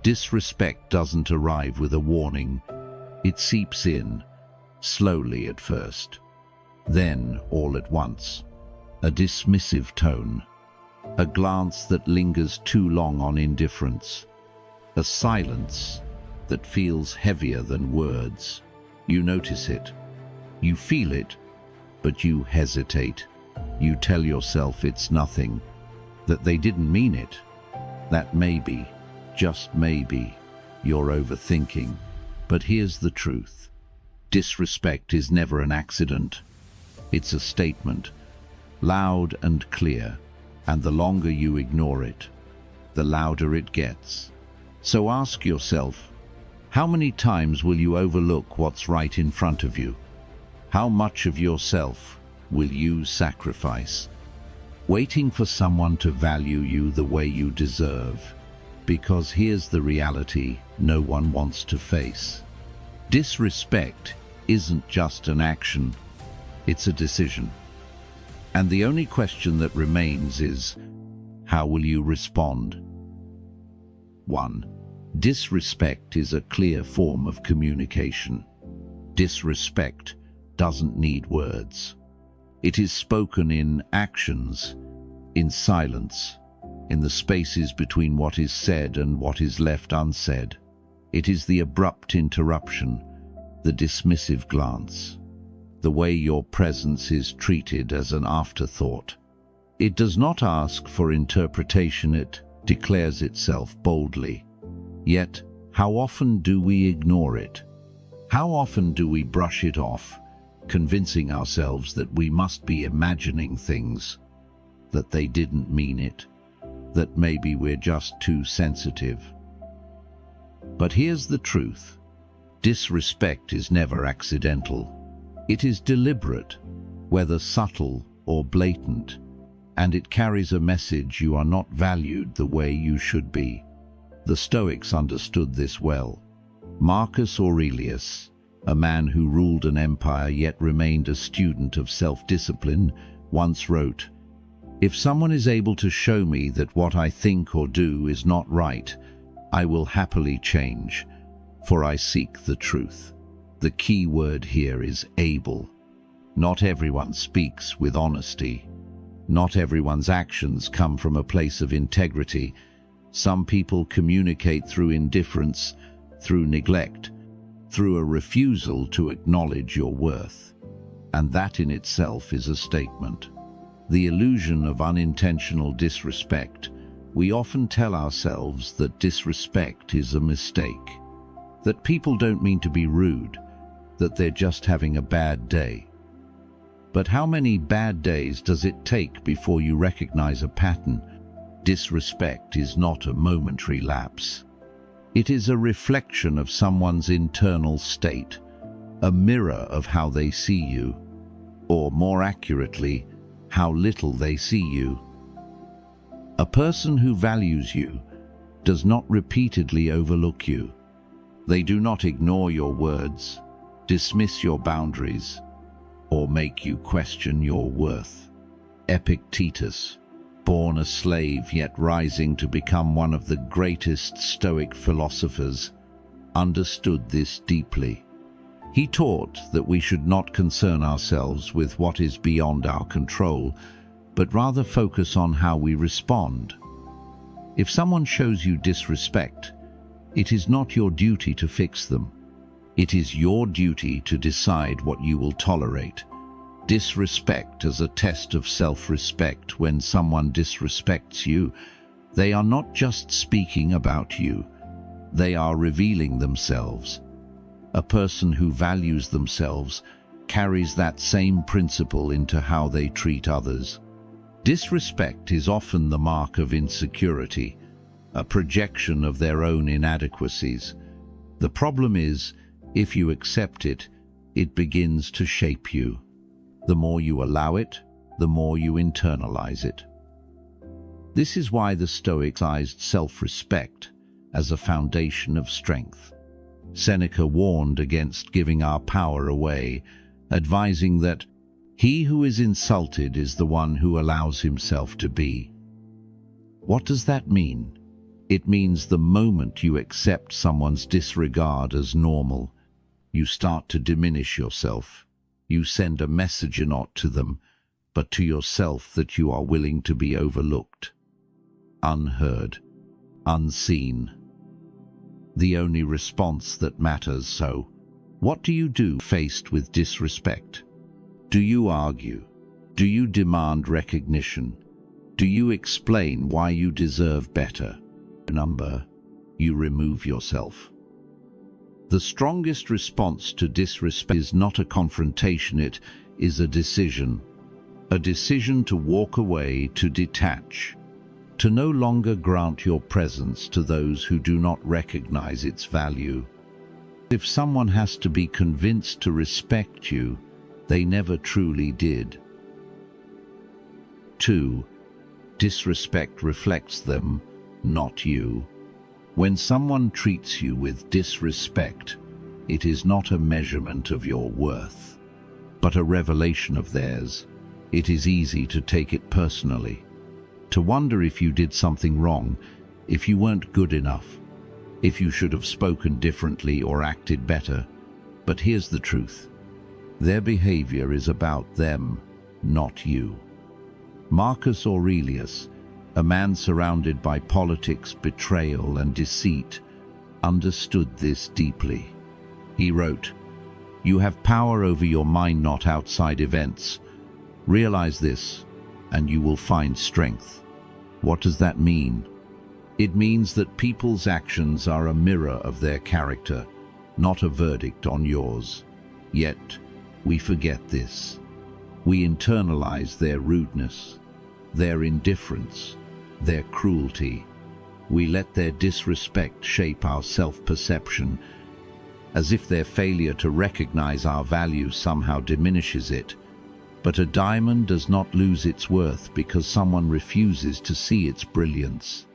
Disrespect doesn't arrive with a warning. It seeps in, slowly at first, then all at once. A dismissive tone, a glance that lingers too long on indifference, a silence that feels heavier than words. You notice it, you feel it, but you hesitate. You tell yourself it's nothing, that they didn't mean it, that maybe, just maybe, you're overthinking. But here's the truth. Disrespect is never an accident. It's a statement, loud and clear, and the longer you ignore it, the louder it gets. So ask yourself, how many times will you overlook what's right in front of you? How much of yourself will you sacrifice, waiting for someone to value you the way you deserve? Because here's the reality no one wants to face. Disrespect isn't just an action, it's a decision. And the only question that remains is, how will you respond? 1. Disrespect is a clear form of communication. Disrespect doesn't need words. It is spoken in actions, in silence, in the spaces between what is said and what is left unsaid. It is the abrupt interruption, the dismissive glance, the way your presence is treated as an afterthought. It does not ask for interpretation, it declares itself boldly. Yet, how often do we ignore it? How often do we brush it off, convincing ourselves that we must be imagining things, that they didn't mean it, that maybe we're just too sensitive? But here's the truth. Disrespect is never accidental. It is deliberate, whether subtle or blatant, and it carries a message: you are not valued the way you should be. The Stoics understood this well. Marcus Aurelius, a man who ruled an empire yet remained a student of self-discipline, once wrote, "If someone is able to show me that what I think or do is not right, I will happily change, for I seek the truth." The key word here is able. Not everyone speaks with honesty. Not everyone's actions come from a place of integrity. Some people communicate through indifference, through neglect, through a refusal to acknowledge your worth. And that in itself is a statement. The illusion of unintentional disrespect. We often tell ourselves that disrespect is a mistake, that people don't mean to be rude, that they're just having a bad day. But how many bad days does it take before you recognize a pattern? Disrespect is not a momentary lapse. It is a reflection of someone's internal state, a mirror of how they see you, or more accurately, how little they see you. A person who values you does not repeatedly overlook you. They do not ignore your words, dismiss your boundaries, or make you question your worth. Epictetus, born a slave yet rising to become one of the greatest Stoic philosophers, understood this deeply. He taught that we should not concern ourselves with what is beyond our control, but rather focus on how we respond. If someone shows you disrespect, it is not your duty to fix them. It is your duty to decide what you will tolerate. Disrespect as a test of self-respect. When someone disrespects you, they are not just speaking about you, they are revealing themselves. A person who values themselves carries that same principle into how they treat others. Disrespect is often the mark of insecurity, a projection of their own inadequacies. The problem is, if you accept it, it begins to shape you. The more you allow it, the more you internalize it. This is why the Stoics emphasized self-respect as a foundation of strength. Seneca warned against giving our power away, advising that he who is insulted is the one who allows himself to be. What does that mean? It means the moment you accept someone's disregard as normal, you start to diminish yourself. You send a message not to them, but to yourself that you are willing to be overlooked, unheard, unseen. The only response that matters. So, what do you do faced with disrespect? Do you argue? Do you demand recognition? Do you explain why you deserve better? You remove yourself. The strongest response to disrespect is not a confrontation, it is a decision. A decision to walk away, to detach, to no longer grant your presence to those who do not recognize its value. If someone has to be convinced to respect you, they never truly did. 2. Disrespect reflects them, not you. When someone treats you with disrespect, it is not a measurement of your worth, but a revelation of theirs. It is easy to take it personally, to wonder if you did something wrong, if you weren't good enough, if you should have spoken differently or acted better. But here's the truth. Their behavior is about them, not you. Marcus Aurelius, a man surrounded by politics, betrayal, and deceit, understood this deeply. He wrote, "You have power over your mind, not outside events. Realize this, and you will find strength." What does that mean? It means that people's actions are a mirror of their character, not a verdict on yours. Yet, we forget this. We internalize their rudeness, their indifference, their cruelty. We let their disrespect shape our self-perception, as if their failure to recognize our value somehow diminishes it. But a diamond does not lose its worth because someone refuses to see its brilliance.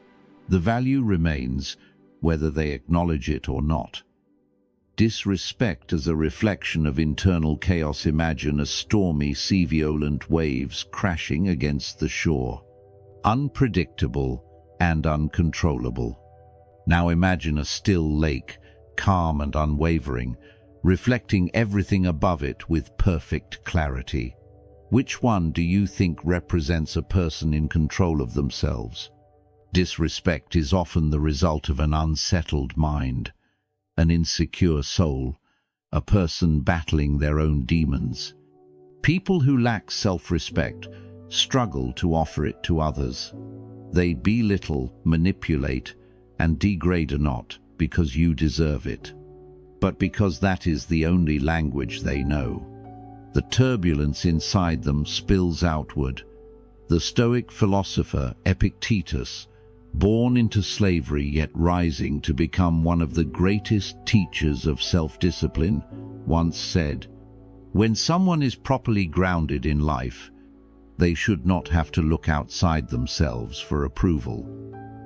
The value remains, whether they acknowledge it or not. Disrespect as a reflection of internal chaos. Imagine a stormy sea, violent waves crashing against the shore. Unpredictable and uncontrollable. Now imagine a still lake, calm and unwavering, reflecting everything above it with perfect clarity. Which one do you think represents a person in control of themselves? Disrespect is often the result of an unsettled mind, an insecure soul, a person battling their own demons. People who lack self-respect struggle to offer it to others. They belittle, manipulate, and degrade not because you deserve it, but because that is the only language they know. The turbulence inside them spills outward. The Stoic philosopher Epictetus, born into slavery yet rising to become one of the greatest teachers of self-discipline, once said, "When someone is properly grounded in life, they should not have to look outside themselves for approval."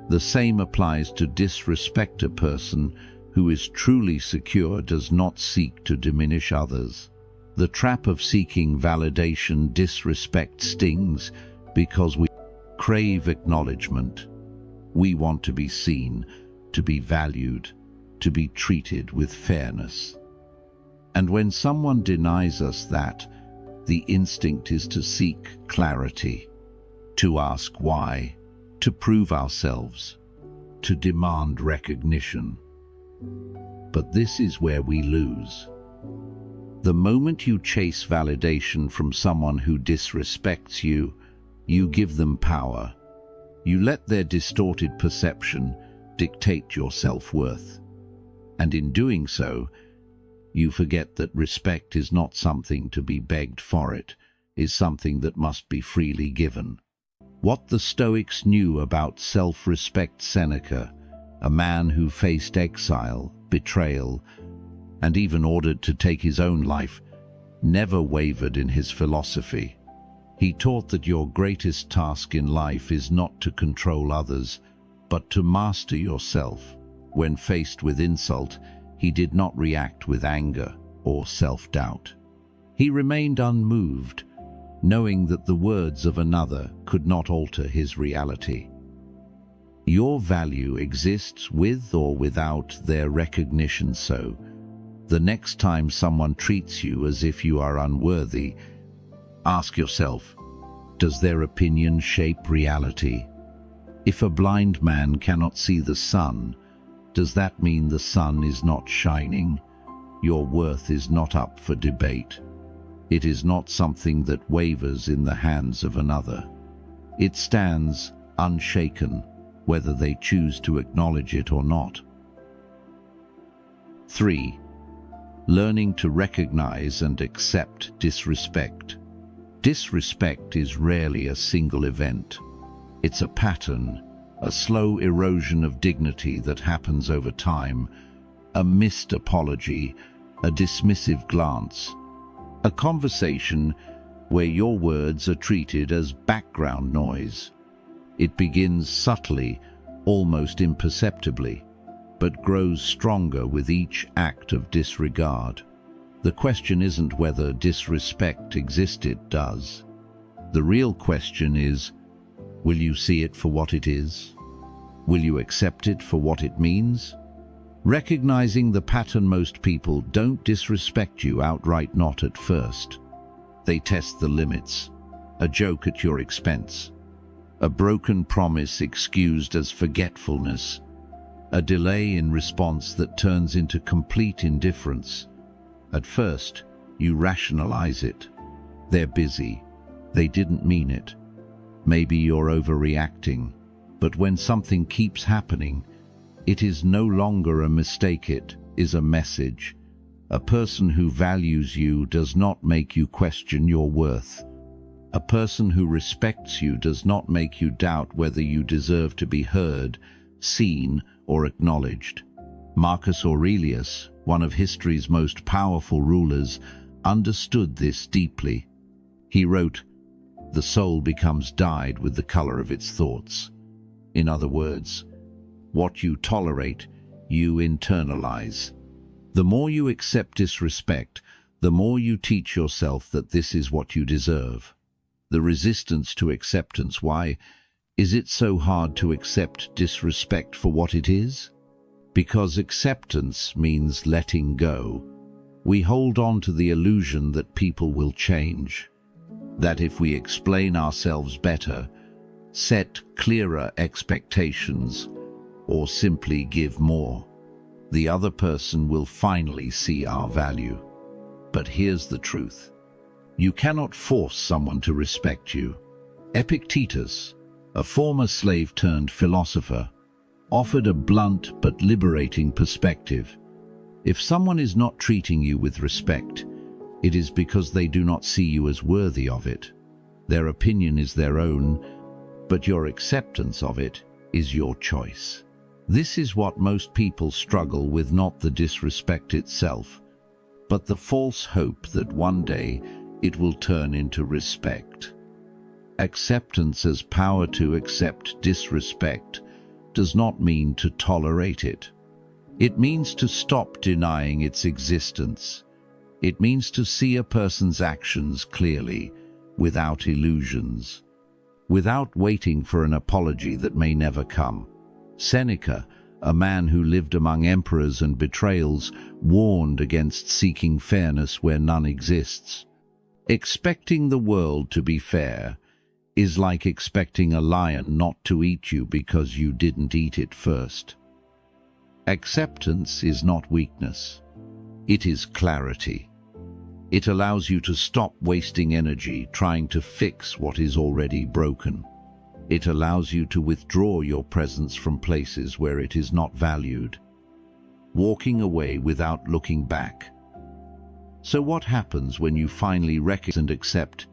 The same applies to disrespect. A person who is truly secure does not seek to diminish others. The trap of seeking validation. Disrespect stings because we crave acknowledgement. We want to be seen, to be valued, to be treated with fairness. And when someone denies us that, the instinct is to seek clarity, to ask why, to prove ourselves, to demand recognition. But this is where we lose. The moment you chase validation from someone who disrespects you, you give them power. You let their distorted perception dictate your self-worth. And in doing so, you forget that respect is not something to be begged for, it is something that must be freely given. What the Stoics knew about self-respect. Seneca, a man who faced exile, betrayal, and even ordered to take his own life, never wavered in his philosophy. He taught that your greatest task in life is not to control others, but to master yourself. When faced with insult, he did not react with anger or self-doubt. He remained unmoved, knowing that the words of another could not alter his reality. Your value exists with or without their recognition. So, the next time someone treats you as if you are unworthy, ask yourself, does their opinion shape reality? If a blind man cannot see the sun, does that mean the sun is not shining? Your worth is not up for debate. It is not something that wavers in the hands of another. It stands unshaken, whether they choose to acknowledge it or not. 3. Learning to recognize and accept disrespect. Disrespect is rarely a single event. It's a pattern, a slow erosion of dignity that happens over time, a missed apology, a dismissive glance, a conversation where your words are treated as background noise. It begins subtly, almost imperceptibly, but grows stronger with each act of disregard. The question isn't whether disrespect existed, does. The real question is, will you see it for what it is? Will you accept it for what it means? Recognizing the pattern, most people don't disrespect you outright, not at first. They test the limits, a joke at your expense, a broken promise excused as forgetfulness, a delay in response that turns into complete indifference. At first, you rationalize it. They're busy. They didn't mean it. Maybe you're overreacting. But when something keeps happening, it is no longer a mistake, it is a message. A person who values you does not make you question your worth. A person who respects you does not make you doubt whether you deserve to be heard, seen, or acknowledged. Marcus Aurelius, one of history's most powerful rulers, understood this deeply. He wrote, "The soul becomes dyed with the color of its thoughts." In other words, what you tolerate, you internalize. The more you accept disrespect, the more you teach yourself that this is what you deserve. The resistance to acceptance. Why is it so hard to accept disrespect for what it is? Because acceptance means letting go. We hold on to the illusion that people will change, that if we explain ourselves better, set clearer expectations, or simply give more, the other person will finally see our value. But here's the truth. You cannot force someone to respect you. Epictetus, a former slave-turned-philosopher, offered a blunt but liberating perspective. If someone is not treating you with respect, it is because they do not see you as worthy of it. Their opinion is their own, but your acceptance of it is your choice. This is what most people struggle with, not the disrespect itself, but the false hope that one day it will turn into respect. Acceptance as power. To accept disrespect does not mean to tolerate it. It means to stop denying its existence. It means to see a person's actions clearly, without illusions, without waiting for an apology that may never come. Seneca, a man who lived among emperors and betrayals, warned against seeking fairness where none exists. Expecting the world to be fair is like expecting a lion not to eat you because you didn't eat it first. Acceptance is not weakness. It is clarity. It allows you to stop wasting energy trying to fix what is already broken. It allows you to withdraw your presence from places where it is not valued, walking away without looking back. So what happens when you finally recognize and accept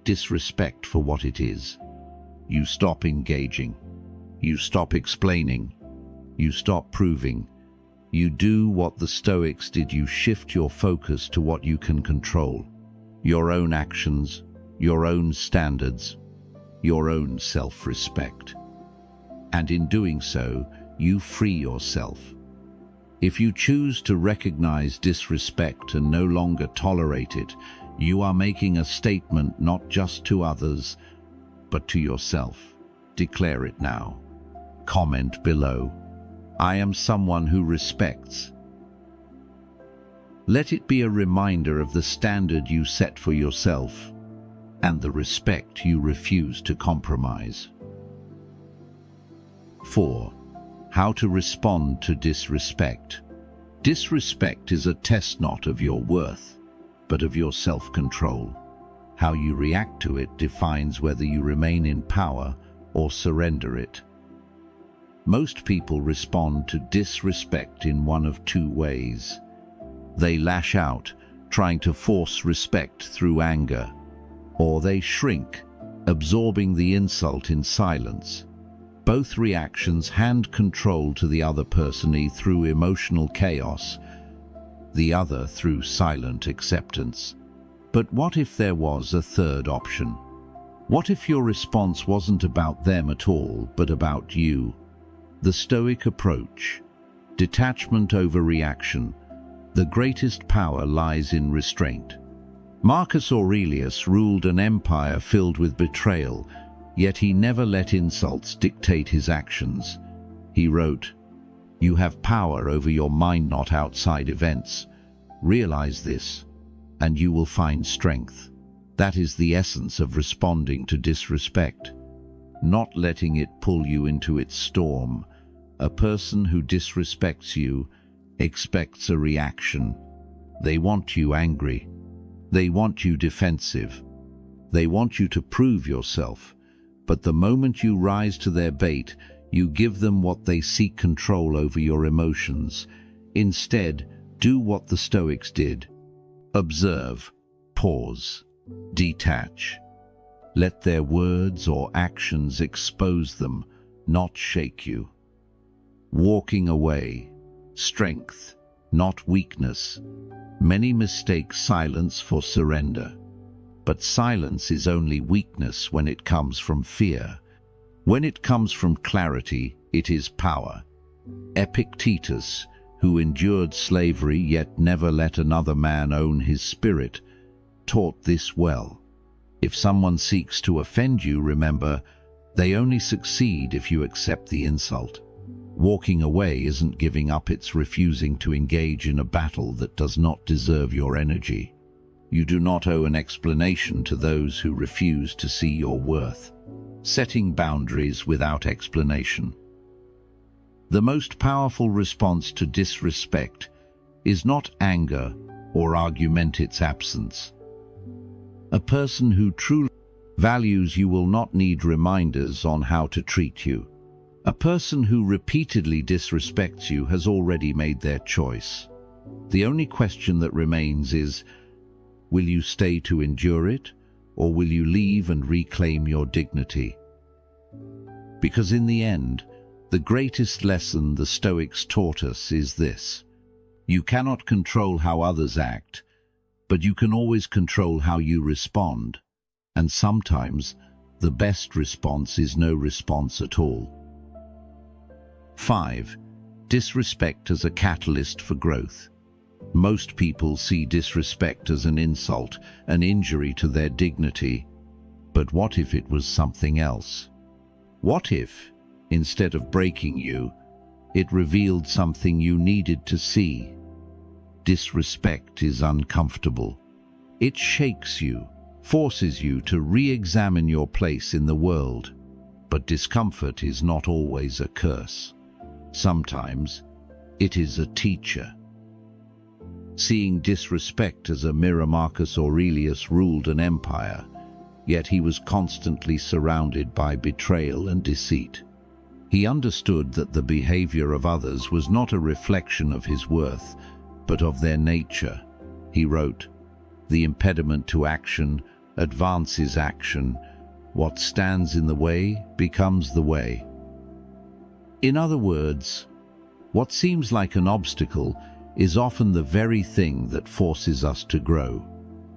disrespect for what it is? You stop engaging. You stop explaining. You stop proving. You do what the Stoics did. You shift your focus to what you can control. Your own actions, your own standards, your own self-respect. And in doing so, you free yourself. If you choose to recognize disrespect and no longer tolerate it, you are making a statement not just to others, but to yourself. Declare it now. Comment below. I am someone who respects. Let it be a reminder of the standard you set for yourself and the respect you refuse to compromise. 4. How to respond to disrespect. Disrespect is a test not of your worth, but of your self-control. How you react to it defines whether you remain in power or surrender it. Most people respond to disrespect in one of two ways. They lash out, trying to force respect through anger, or they shrink, absorbing the insult in silence. Both reactions hand control to the other person through emotional chaos, the other through silent acceptance. But what if there was a third option? What if your response wasn't about them at all, but about you? The Stoic approach. Detachment over reaction. The greatest power lies in restraint. Marcus Aurelius ruled an empire filled with betrayal, yet he never let insults dictate his actions. He wrote, "You have power over your mind, not outside events. Realize this, and you will find strength." That is the essence of responding to disrespect, not letting it pull you into its storm. A person who disrespects you expects a reaction. They want you angry. They want you defensive. They want you to prove yourself. But the moment you rise to their bait, you give them what they seek: control over your emotions. Instead, do what the Stoics did. Observe, pause, detach. Let their words or actions expose them, not shake you. Walking away, strength, not weakness. Many mistake silence for surrender. But silence is only weakness when it comes from fear. When it comes from clarity, it is power. Epictetus, who endured slavery yet never let another man own his spirit, taught this well. If someone seeks to offend you, remember, they only succeed if you accept the insult. Walking away isn't giving up, it's refusing to engage in a battle that does not deserve your energy. You do not owe an explanation to those who refuse to see your worth. Setting boundaries without explanation. The most powerful response to disrespect is not anger or argument, its absence. A person who truly values you will not need reminders on how to treat you. A person who repeatedly disrespects you has already made their choice. The only question that remains is, will you stay to endure it, or will you leave and reclaim your dignity? Because in the end, the greatest lesson the Stoics taught us is this: you cannot control how others act, but you can always control how you respond. And sometimes, the best response is no response at all. 5. Disrespect as a catalyst for growth. Most people see disrespect as an insult, an injury to their dignity. But what if it was something else? What if, instead of breaking you, it revealed something you needed to see? Disrespect is uncomfortable. It shakes you, forces you to re-examine your place in the world. But discomfort is not always a curse. Sometimes, it is a teacher. Seeing disrespect as a mirror, Marcus Aurelius ruled an empire, yet he was constantly surrounded by betrayal and deceit. He understood that the behavior of others was not a reflection of his worth, but of their nature. He wrote, "The impediment to action advances action. What stands in the way becomes the way." In other words, what seems like an obstacle is often the very thing that forces us to grow.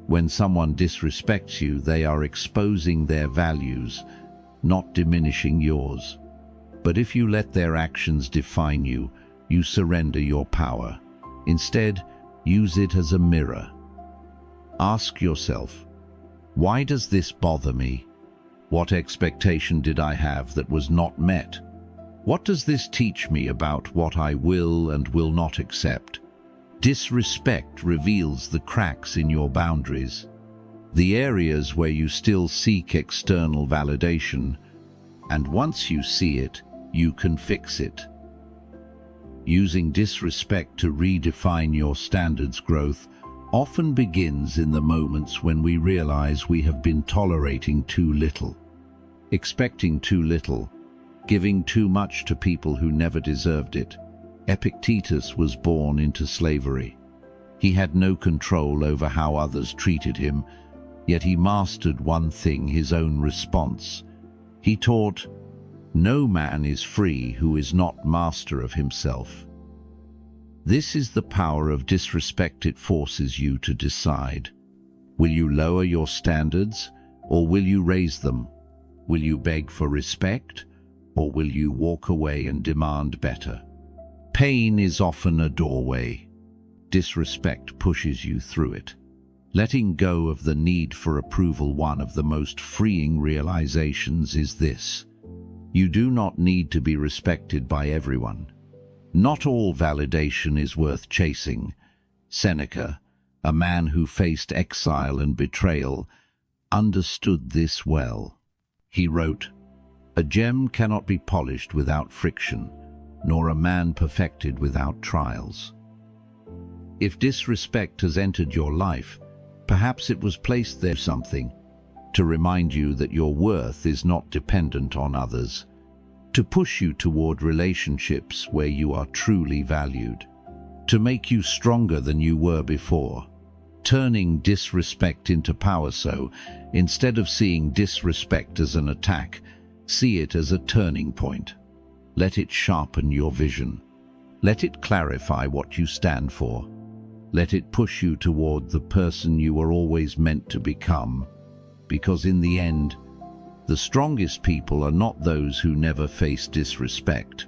When someone disrespects you, they are exposing their values, not diminishing yours. But if you let their actions define you, you surrender your power. Instead, use it as a mirror. Ask yourself, why does this bother me? What expectation did I have that was not met? What does this teach me about what I will and will not accept? Disrespect reveals the cracks in your boundaries, the areas where you still seek external validation, and once you see it, you can fix it. Using disrespect to redefine your standards growth often begins in the moments when we realize we have been tolerating too little, expecting too little, giving too much to people who never deserved it. Epictetus was born into slavery. He had no control over how others treated him, yet he mastered one thing: his own response. He taught, "No man is free who is not master of himself." This is the power of disrespect. It forces you to decide. Will you lower your standards, or will you raise them? Will you beg for respect, or will you walk away and demand better? Pain is often a doorway. Disrespect pushes you through it. Letting go of the need for approval. One of the most freeing realizations is this: you do not need to be respected by everyone. Not all validation is worth chasing. Seneca, a man who faced exile and betrayal, understood this well. He wrote, "A gem cannot be polished without friction, nor a man perfected without trials." If disrespect has entered your life, perhaps it was placed there something to remind you that your worth is not dependent on others, to push you toward relationships where you are truly valued, to make you stronger than you were before, turning disrespect into power. So, instead of seeing disrespect as an attack, see it as a turning point. Let it sharpen your vision. Let it clarify what you stand for. Let it push you toward the person you were always meant to become, because in the end, the strongest people are not those who never face disrespect.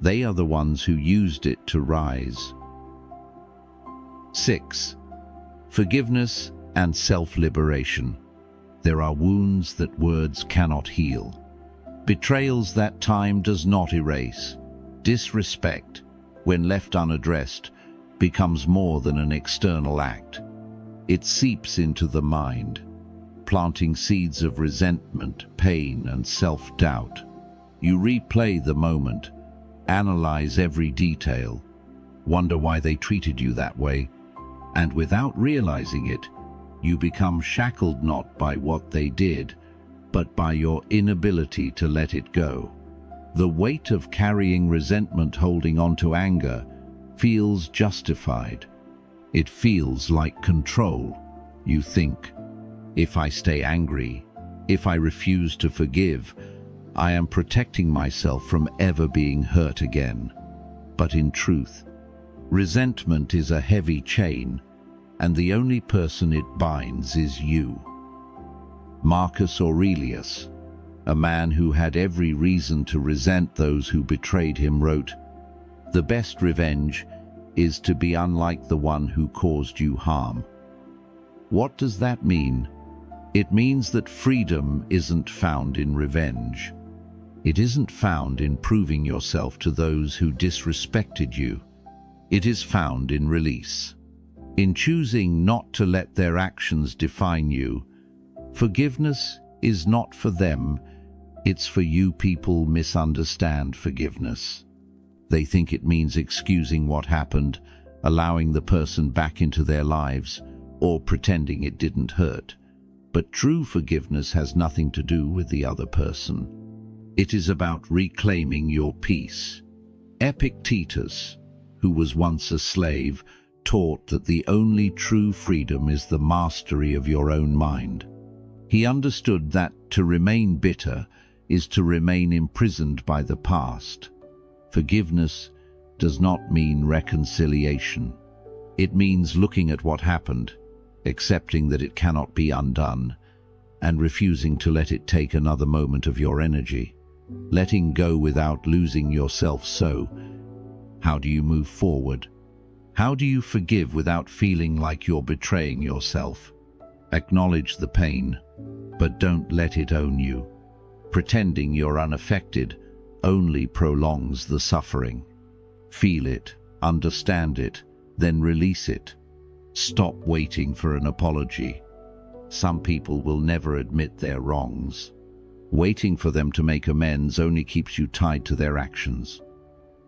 They are the ones who used it to rise. 6. Forgiveness and self-liberation. There are wounds that words cannot heal, betrayals that time does not erase. Disrespect, when left unaddressed, becomes more than an external act. It seeps into the mind, planting seeds of resentment, pain, and self-doubt. You replay the moment, analyze every detail, wonder why they treated you that way, and without realizing it, you become shackled not by what they did, but by your inability to let it go. The weight of carrying resentment, holding on to anger, feels justified. It feels like control. You think, if I stay angry, if I refuse to forgive, I am protecting myself from ever being hurt again. But in truth, resentment is a heavy chain, and the only person it binds is you. Marcus Aurelius, a man who had every reason to resent those who betrayed him, wrote, "The best revenge is to be unlike the one who caused you harm." What does that mean? It means that freedom isn't found in revenge. It isn't found in proving yourself to those who disrespected you. It is found in release, in choosing not to let their actions define you. Forgiveness is not for them, it's for you. People misunderstand forgiveness. They think it means excusing what happened, allowing the person back into their lives, or pretending it didn't hurt. But true forgiveness has nothing to do with the other person. It is about reclaiming your peace. Epictetus, who was once a slave, taught that the only true freedom is the mastery of your own mind. He understood that to remain bitter is to remain imprisoned by the past. Forgiveness does not mean reconciliation. It means looking at what happened, accepting that it cannot be undone, and refusing to let it take another moment of your energy. Letting go without losing yourself. So, how do you move forward? How do you forgive without feeling like you're betraying yourself? Acknowledge the pain, but don't let it own you. Pretending you're unaffected only prolongs the suffering. Feel it, understand it, then release it. Stop waiting for an apology. Some people will never admit their wrongs. Waiting for them to make amends only keeps you tied to their actions.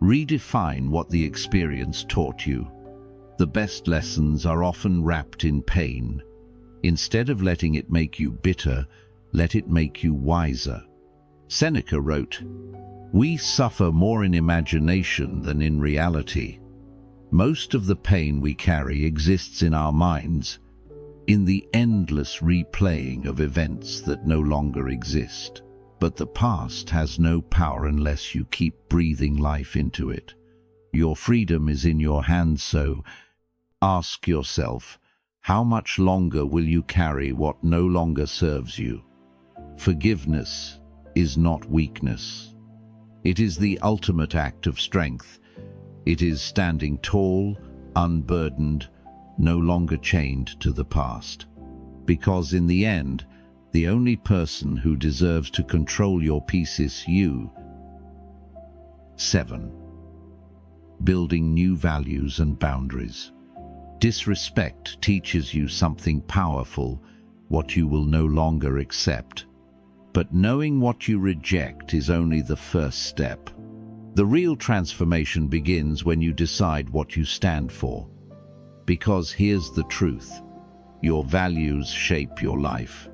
Redefine what the experience taught you. The best lessons are often wrapped in pain. Instead of letting it make you bitter, let it make you wiser. Seneca wrote, "We suffer more in imagination than in reality." Most of the pain we carry exists in our minds, in the endless replaying of events that no longer exist. But the past has no power unless you keep breathing life into it. Your freedom is in your hands, so ask yourself, how much longer will you carry what no longer serves you? Forgiveness is not weakness. It is the ultimate act of strength. It is standing tall, unburdened, no longer chained to the past. Because in the end, the only person who deserves to control your peace is you. 7. Building new values and boundaries. Disrespect teaches you something powerful, what you will no longer accept. But knowing what you reject is only the first step. The real transformation begins when you decide what you stand for. Because here's the truth: your values shape your life.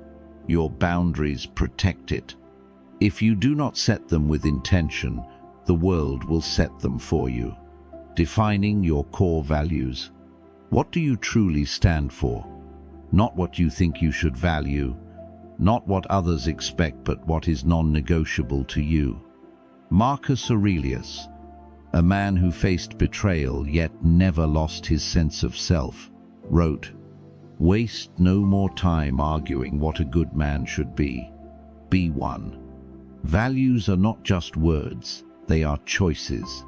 Your boundaries protect it. If you do not set them with intention, the world will set them for you. Defining your core values. What do you truly stand for? Not what you think you should value, not what others expect, but what is non-negotiable to you. Marcus Aurelius, a man who faced betrayal yet never lost his sense of self, wrote, "Waste no more time arguing what a good man should be. Be one." Values are not just words, they are choices.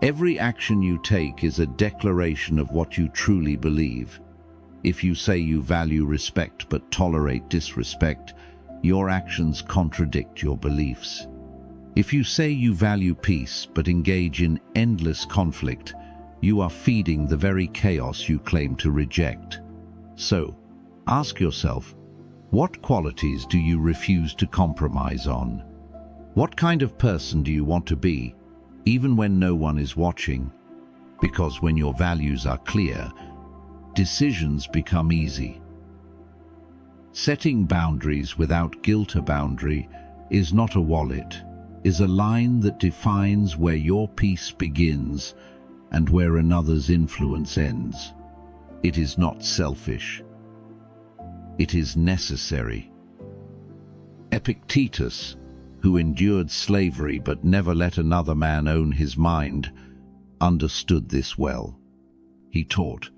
Every action you take is a declaration of what you truly believe. If you say you value respect but tolerate disrespect, your actions contradict your beliefs. If you say you value peace but engage in endless conflict, you are feeding the very chaos you claim to reject. So, ask yourself, what qualities do you refuse to compromise on? What kind of person do you want to be, even when no one is watching? Because when your values are clear, decisions become easy. Setting boundaries without guilt. A boundary is not a wallet, is a line that defines where your peace begins and where another's influence ends. It is not selfish. It is necessary. Epictetus, who endured slavery but never let another man own his mind, understood this well. He taught,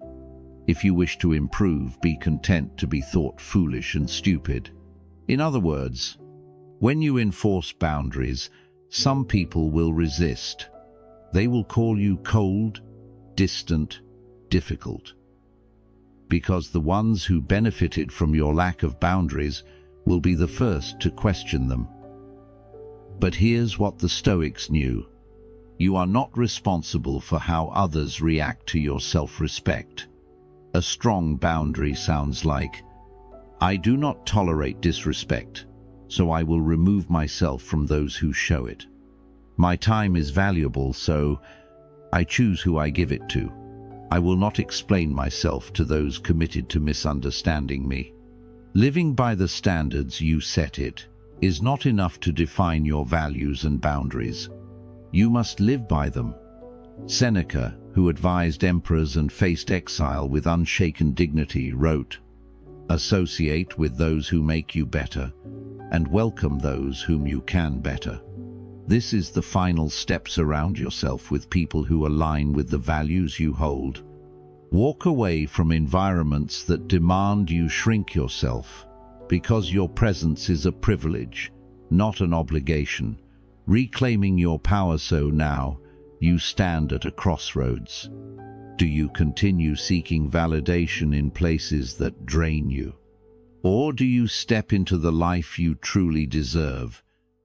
"If you wish to improve, be content to be thought foolish and stupid." In other words, when you enforce boundaries, some people will resist. They will call you cold, distant, difficult. Because the ones who benefited from your lack of boundaries will be the first to question them. But here's what the Stoics knew: you are not responsible for how others react to your self-respect. A strong boundary sounds like, "I do not tolerate disrespect, so I will remove myself from those who show it. My time is valuable, so I choose who I give it to. I will not explain myself to those committed to misunderstanding me." Living by the standards you set it is not enough to define your values and boundaries. You must live by them. Seneca, who advised emperors and faced exile with unshaken dignity, wrote, "Associate with those who make you better, and welcome those whom you can better." This is the final step. Surround yourself with people who align with the values you hold. Walk away from environments that demand you shrink yourself, because your presence is a privilege, not an obligation. Reclaiming your power. So now, you stand at a crossroads. Do you continue seeking validation in places that drain you? Or do you step into the life you truly deserve,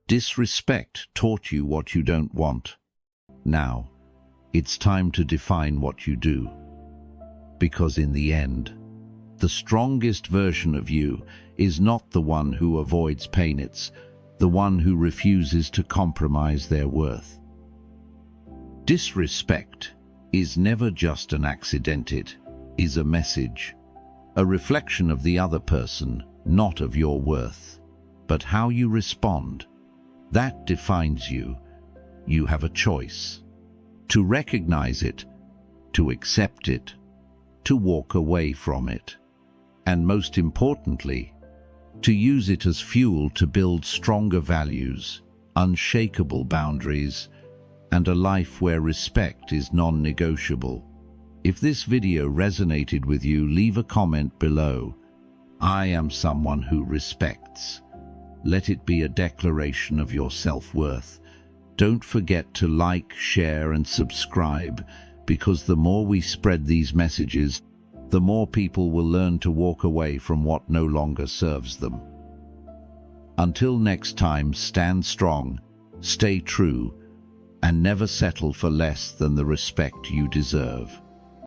Disrespect taught you what you don't want. Now, it's time to define what you do. Because in the end, the strongest version of you is not the one who avoids pain, it's the one who refuses to compromise their worth. Disrespect is never just an accident, it is a message, a reflection of the other person, not of your worth. But how you respond, that defines you. You have a choice: to recognize it, to accept it, to walk away from it, and most importantly, to use it as fuel to build stronger values, unshakable boundaries, and a life where respect is non-negotiable. If this video resonated with you, leave a comment below. I am someone who respects. Let it be a declaration of your self-worth. Don't forget to like, share, and subscribe, because the more we spread these messages, the more people will learn to walk away from what no longer serves them. Until next time, stand strong, stay true, and never settle for less than the respect you deserve.